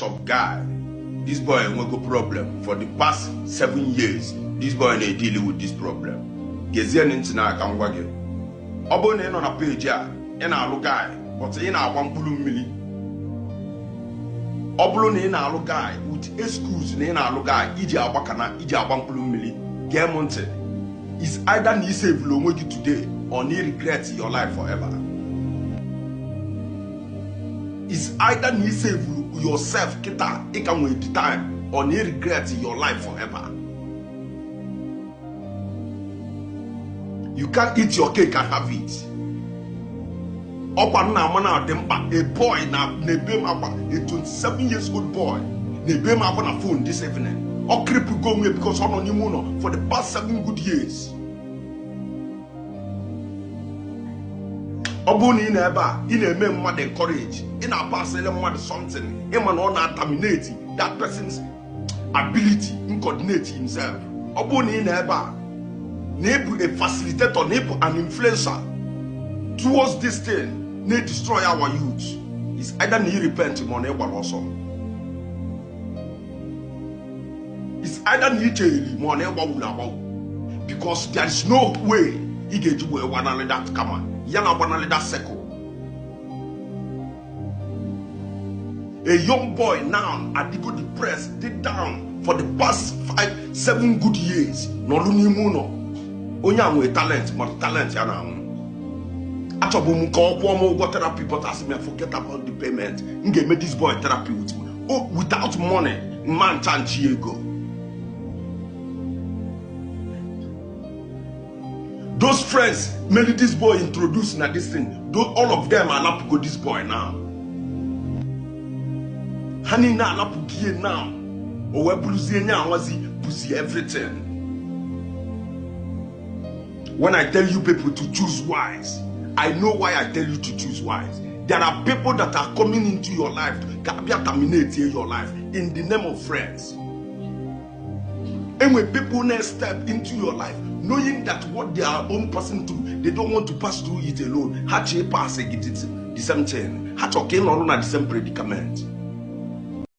Some guy, this boy ain't got problem for the past 7 years. This boy ain't dealing with this problem. Gezian internet can work it. Obone on a page in a guy, but in a 1 million. Oblon in a guy with excuse in a guy, Ija Wakana, Ija 1 million. Germonte is either you save Lomogi today or you regret your life forever. It's either you save yourself, kita, it can wait the time, or you regret your life forever. You can't eat your cake and have it. A boy now, a 27 years old boy, nebem on a phone this evening. Or cripple go me because I'm on Nimuno for the past 7 good years. Obuni in a man what encourage, in a past something, a man on terminate that person's ability in coordinating himself. Obuni in a facilitator, an influencer towards this thing, they destroy our youth. It's either you repent or also. It's either you because there is no way he get to one another come on. Yana one another circle. A young boy now at the good depressed, deep down for the past 5-7 good years. No luni muno. Onya with talent, but talent yana. Achobu muko go therapy, but as me forget about the payment. Nge made this boy therapy with me. Oh, without money, man change go. Those friends made this boy introduce na this thing. All of them are not go this boy now. Honey na not gie now. Or we bluzy nya wazi buzy everything. When I tell you people to choose wise, I know why I tell you to choose wise. There are people that are coming into your life to terminate your life in the name of friends. And when people next step into your life, knowing that what their own person do, they don't want to pass through it alone. How to pass it the same thing. How to came on the same predicament.